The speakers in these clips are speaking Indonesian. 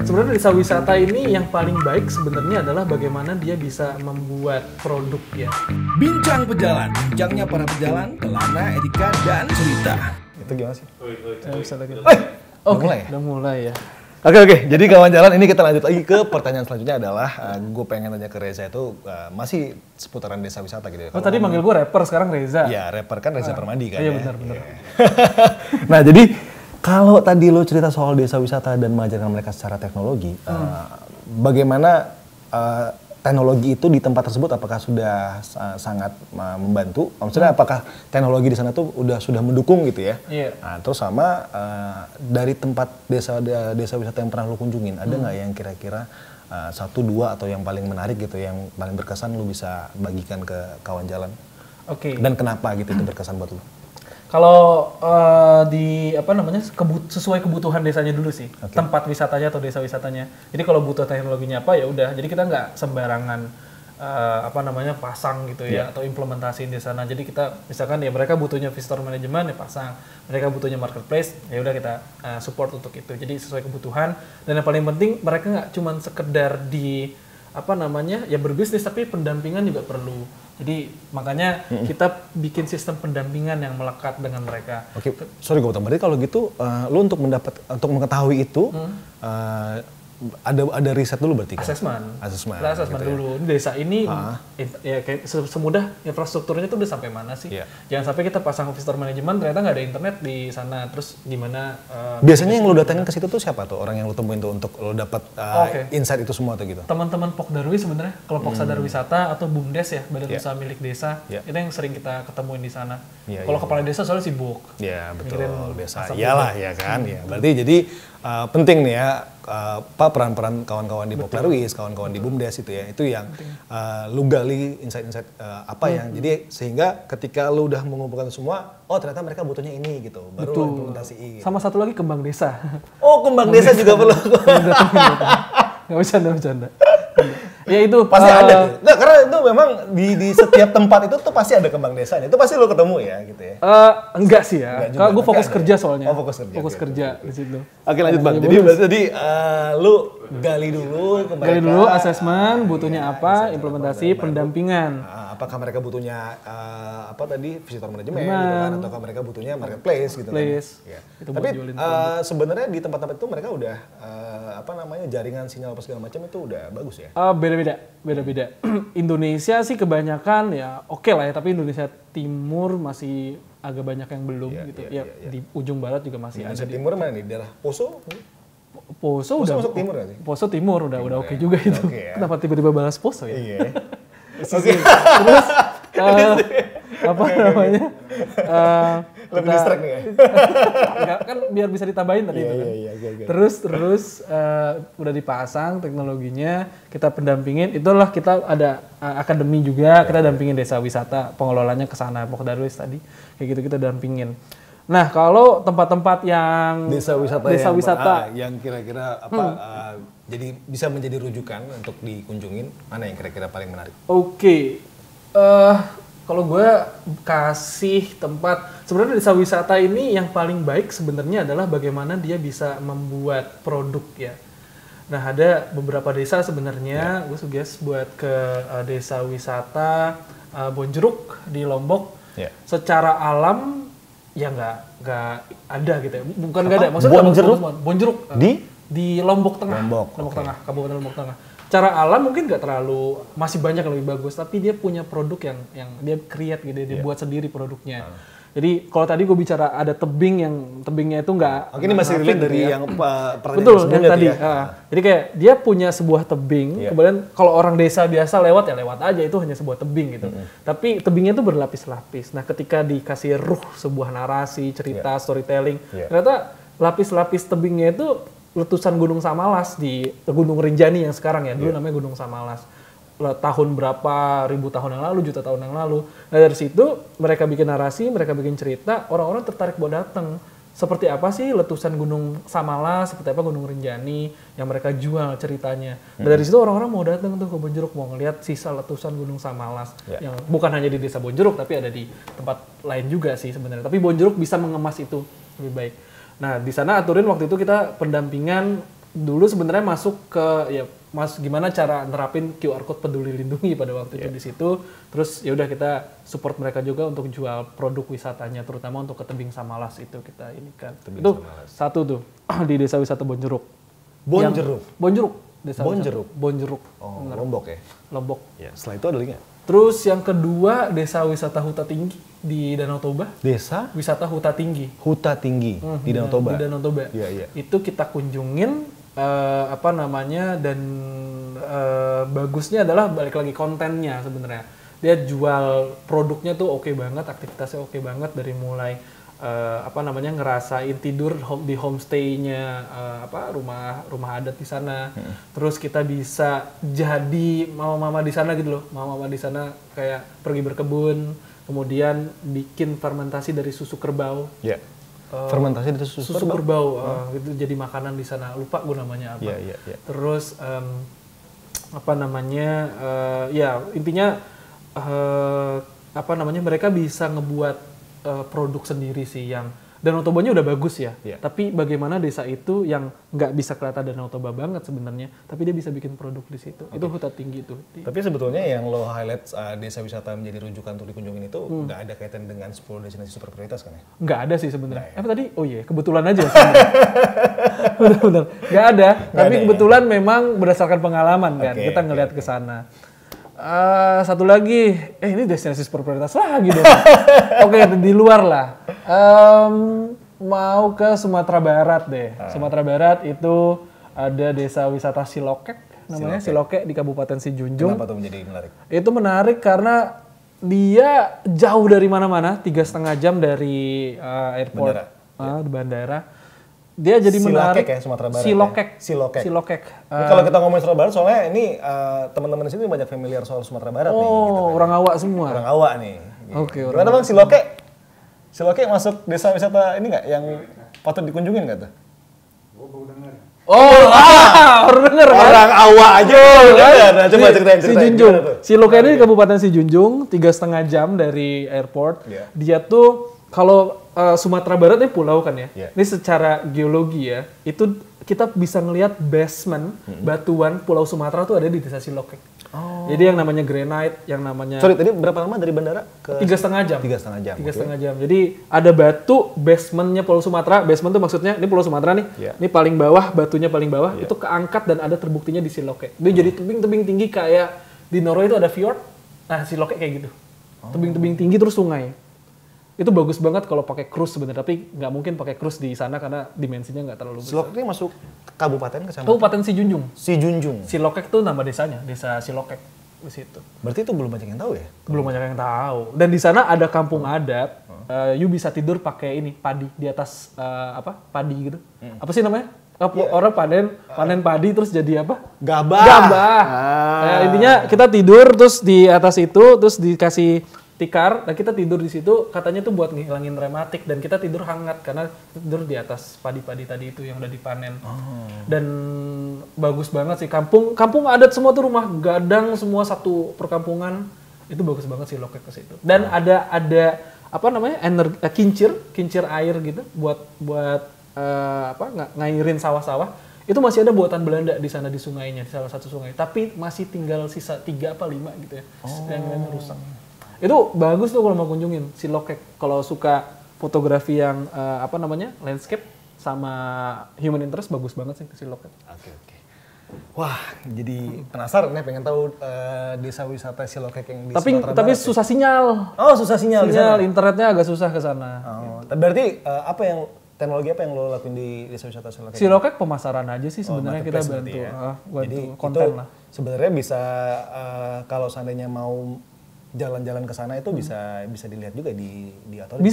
Sebenarnya desa wisata ini yang paling baik sebenarnya adalah bagaimana dia bisa membuat produk ya. Bincang pejalan, bincangnya para pejalan, kelana, etika, dan cerita. Itu gimana sih? Bisa lagi. Udah mulai ya? Udah mulai ya. Oke, jadi kawan jalan ini kita lanjut lagi ke pertanyaan selanjutnya adalah gue pengen tanya ke Reza itu masih seputaran desa wisata gitu ya. Oh tadi manggil gue rapper, sekarang Reza. Iya, rapper kan Reza Permadi kan Iya ya. benar. Nah jadi kalau tadi lo cerita soal desa wisata dan mengajarkan mereka secara teknologi, bagaimana teknologi itu di tempat tersebut apakah sudah sangat membantu? Maksudnya apakah teknologi di sana tuh sudah mendukung gitu ya? Iya. Nah, terus sama dari tempat desa wisata yang pernah lo kunjungin, ada nggak yang kira-kira satu dua atau yang paling menarik gitu, yang paling berkesan lo bisa bagikan ke kawan jalan? Oke. Dan kenapa gitu itu berkesan buat lo? Kalau di sesuai kebutuhan desanya dulu sih, tempat wisatanya atau desa wisatanya. Jadi kalau butuh teknologinya apa ya udah. Jadi kita nggak sembarangan pasang gitu ya atau implementasiin di sana. Jadi kita misalkan ya mereka butuhnya visitor management ya pasang, mereka butuhnya marketplace ya udah kita support untuk itu. Jadi sesuai kebutuhan dan yang paling penting mereka nggak cuma sekedar di berbisnis tapi pendampingan juga perlu. Jadi makanya kita bikin sistem pendampingan yang melekat dengan mereka. Oke, sorry gue potong. Berarti kalau gitu, lo untuk mengetahui itu ada riset dulu berarti kan? Asesmen gitu dulu. Desa ini ya kayak semudah infrastrukturnya tuh udah sampai mana sih? Jangan sampai kita pasang visitor management ternyata nggak ada internet di sana. Terus gimana? Biasanya yang lo datangin ke situ tuh siapa tuh orang yang lo temuin tuh untuk lo dapat insight itu semua tuh gitu? Teman-teman Pokdarwi sebenarnya, kelompok sadar wisata atau BUMDes ya, Badan Usaha Milik Desa, itu yang sering kita ketemuin di sana. Kalau kepala desa soalnya sibuk. Iya betul, desa. Iyalah ya kan. Ya. Berarti jadi penting nih ya. Peran-peran kawan-kawan di Pokdarwis, kawan-kawan di BUMDes itu ya, itu yang lu gali insight-insight yang jadi sehingga ketika lu udah mengumpulkan semua, oh ternyata mereka butuhnya ini gitu, baru implementasi. Sama satu lagi kembang desa. Oh kembang desa juga perlu. Nggak bercanda. Ya itu pasti ada. Nggak, karena itu memang di setiap tempat itu tuh pasti ada kembang desanya. Itu pasti lo ketemu ya gitu ya. Enggak sih ya. Kalau gue fokus kerja soalnya. Fokus kerja di situ. Oke lanjut Bang. Jadi lu gali dulu asesmen butuhnya apa, implementasi, pendampingan. Apakah mereka butuhnya visitor manajemen gitu kan, ataukah mereka butuhnya marketplace gitu kan. Ya. Tapi sebenarnya di tempat-tempat itu mereka udah jaringan sinyal apa segala macam itu udah bagus ya. Beda-beda. Indonesia sih kebanyakan ya oke lah ya, tapi Indonesia Timur masih agak banyak yang belum gitu. Di ujung barat juga masih ada. Indonesia Timur mana nih? Daerah Poso udah masuk timur gak sih? Poso Timur udah oke juga itu. Kenapa tiba-tiba balas Poso ya? Iya. Terus lebih distract nih ya? Enggak, kan biar bisa ditambahin tadi itu kan. Iya. Terus udah dipasang teknologinya, kita pendampingin. Itulah kita ada akademi juga, kita dampingin desa wisata, pengelolanya ke sana, Pokdarwis tadi. Kayak gitu kita dampingin. Nah, kalau tempat-tempat yang desa wisata yang kira-kira jadi bisa menjadi rujukan untuk dikunjungin, mana yang kira-kira paling menarik? Oke. Kalau gue kasih tempat, sebenarnya desa wisata ini yang paling baik sebenarnya adalah bagaimana dia bisa membuat produk ya. Nah ada beberapa desa sebenarnya, gue suggest buat ke desa wisata Bonjeruk di Lombok. Secara alam ya nggak ada gitu ya, bukan nggak ada. Maksudnya Bonjeruk di Lombok Tengah, Kabupaten Lombok Tengah. Cara alam mungkin nggak terlalu, masih banyak yang lebih bagus, tapi dia punya produk yang dia create gitu, dia buat sendiri produknya. Jadi kalau tadi gue bicara ada tebingnya itu nggak. Oke, ini masih relate dari yang betul yang tadi. Jadi kayak dia punya sebuah tebing, kemudian kalau orang desa biasa lewat aja itu hanya sebuah tebing gitu. Tapi tebingnya itu berlapis-lapis. Nah ketika dikasih ruh sebuah narasi, cerita, storytelling, ternyata lapis-lapis tebingnya itu letusan Gunung Samalas di Gunung Rinjani yang sekarang ya, dulu namanya Gunung Samalas. Tahun berapa, ribu tahun yang lalu, juta tahun yang lalu. Nah dari situ mereka bikin narasi, mereka bikin cerita, orang-orang tertarik buat datang. Seperti apa sih letusan Gunung Samalas, seperti apa Gunung Rinjani yang mereka jual ceritanya. Nah dari situ orang-orang mau datang tuh ke Bonjeruk, mau ngeliat sisa letusan Gunung Samalas. Yang bukan hanya di desa Bonjeruk, tapi ada di tempat lain juga sih sebenarnya. Tapi Bonjeruk bisa mengemas itu lebih baik. Nah di sana aturin waktu itu kita pendampingan dulu sebenarnya masuk ke ya gimana cara nerapin QR code Peduli Lindungi pada waktu itu di situ. Terus ya udah kita support mereka juga untuk jual produk wisatanya, terutama untuk ke Tebing Samalas itu kita ini kan. Itu Samalas. Satu tuh di Desa Wisata Bonjeruk. Bonjeruk. Desa Bonjeruk. Oh, Lombok ya? Lombok. Ya, setelah itu ada lagi nggak? Terus yang kedua Desa Wisata Huta Tinggi di Danau Toba. Desa Wisata Huta Tinggi. Huta Tinggi di Danau Toba. Di Danau Toba. Iya. Itu kita kunjungin dan bagusnya adalah balik lagi kontennya sebenarnya. Dia jual produknya tuh oke banget, aktivitasnya oke banget dari mulai ngerasain tidur di homestay-nya rumah adat di sana. Terus kita bisa jadi mama-mama di sana gitu loh. Mama-mama di sana kayak pergi berkebun, kemudian bikin fermentasi dari susu kerbau. Yeah. Fermentasi dari susu kerbau. Itu jadi makanan di sana. Lupa gue namanya apa. Yeah. Terus intinya mereka bisa ngebuat produk sendiri sih yang Danau Tobanya udah bagus ya. Tapi bagaimana desa itu yang nggak bisa kelihatan Danau Toba banget sebenarnya, tapi dia bisa bikin produk di situ. Itu Huta Tinggi itu. Tapi sebetulnya yang lo highlight desa wisata menjadi rujukan untuk dikunjungin itu nggak ada kaitan dengan 10 destinasi super prioritas kan ya? Nggak ada sih sebenarnya. Apa tadi? Oh iya, kebetulan aja. Benar. Nggak ada. Tapi kebetulan memang berdasarkan pengalaman kan. Kita ngelihat ke sana. Satu lagi, ini destinasi super prioritas lagi dong. Oke, di luar lah. Mau ke Sumatera Barat deh. Sumatera Barat itu ada desa wisata Silokek, namanya Silokek di Kabupaten Sijunjung. Kenapa tuh menjadi menarik? Itu menarik karena dia jauh dari mana-mana, 3,5 jam dari airport, bandara. Dia jadi menarik. Ya, Sumatera Barat. Silokek. Kalau kita ngomongin Sumatera Barat, soalnya ini teman-teman di sini banyak familiar soal Sumatera Barat nih. Gitu kan. Orang awak semua. Orang awak nih. Oke. Gimana Bang, Silokek? Silokek masuk desa wisata ini nggak yang patut dikunjungin nggak tuh? Baru denger kan? Orang awak aja. Nah, coba ceritain. Sijunjung. Silokek ini di Kabupaten Sijunjung, 3,5 jam dari airport. Dia tuh kalau Sumatera Barat ini pulau kan ya. Ini secara geologi ya, itu kita bisa ngelihat basement batuan Pulau Sumatera tuh ada di desa Silokek. Jadi yang namanya granite, yang namanya. Sorry, tadi berapa lama dari bandara ke? 3,5 jam. 3,5 jam. 3,5 jam. Jadi ada batu basementnya Pulau Sumatera. Basement tuh maksudnya ini Pulau Sumatera nih. Ini paling bawah, batunya paling bawah. Itu keangkat dan ada terbuktinya di Silokek. Dia jadi tebing-tebing tinggi kayak di Norway itu ada fjord. Nah Silokek kayak gitu. Tebing-tebing tinggi terus sungai. Itu bagus banget kalau pakai cruise sebenarnya, tapi nggak mungkin pakai cruise di sana karena dimensinya nggak terlalu besar. Silokek ini masuk kabupaten ke sana? Kabupaten Sijunjung. Silokek tuh nama desanya, desa Silokek di situ. Berarti itu belum banyak yang tahu ya? Belum banyak yang tahu. Dan di sana ada kampung adat. You bisa tidur pakai ini padi di atas padi gitu. Apa sih namanya? Orang panen padi terus jadi apa? Gabah. Intinya kita tidur terus di atas itu terus dikasih tikar, dan kita tidur di situ katanya tuh buat ngilangin rematik, dan kita tidur hangat karena tidur di atas padi-padi tadi itu yang udah dipanen. Dan bagus banget sih, kampung adat semua tuh, rumah gadang semua satu perkampungan, itu bagus banget sih Silokek ke situ. Dan ada kincir air gitu buat ngairin sawah-sawah. Itu masih ada buatan Belanda di sana di sungainya, di salah satu sungai. Tapi masih tinggal sisa 3 apa 5 gitu ya. Yang lainnya rusak. Itu bagus tuh kalau mau kunjungin Silokek. Kalau suka fotografi yang landscape sama human interest, bagus banget sih ke Silokek. Oke. Wah, jadi penasaran nih, pengen tahu desa wisata Silokek yang di Sumatera Barat. Tapi susah sinyal. Susah sinyal di sana. Internetnya agak susah ke sana. Berarti teknologi apa yang lo lakuin di desa wisata Silokek? Silokek pemasaran aja sih sebenarnya, kita bantu, jadi konten lah. Sebenarnya bisa kalau seandainya mau jalan-jalan ke sana itu bisa dilihat juga di Authority.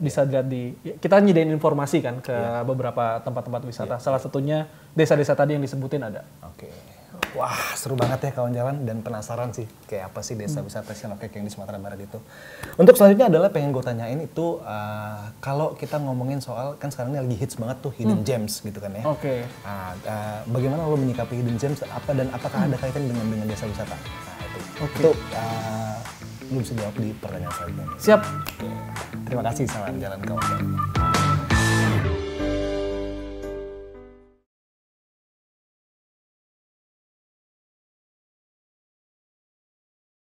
Bisa dilihat kita nyediain informasi kan ke beberapa tempat-tempat wisata. Salah satunya desa-desa tadi yang disebutin ada. Oke. Wah, seru banget ya kawan jalan, dan penasaran sih kayak apa sih desa wisata Silokek yang di Sumatera Barat itu. Untuk selanjutnya adalah pengen gue tanyain itu kalau kita ngomongin soal, kan sekarang ini lagi hits banget tuh hidden gems gitu kan ya. Oke. Bagaimana lo menyikapi hidden gems dan apakah ada kaitan dengan desa wisata? Itu lu bisa jawab di pertanyaan selanjutnya. Siap. Terima kasih, salam jalan kawan.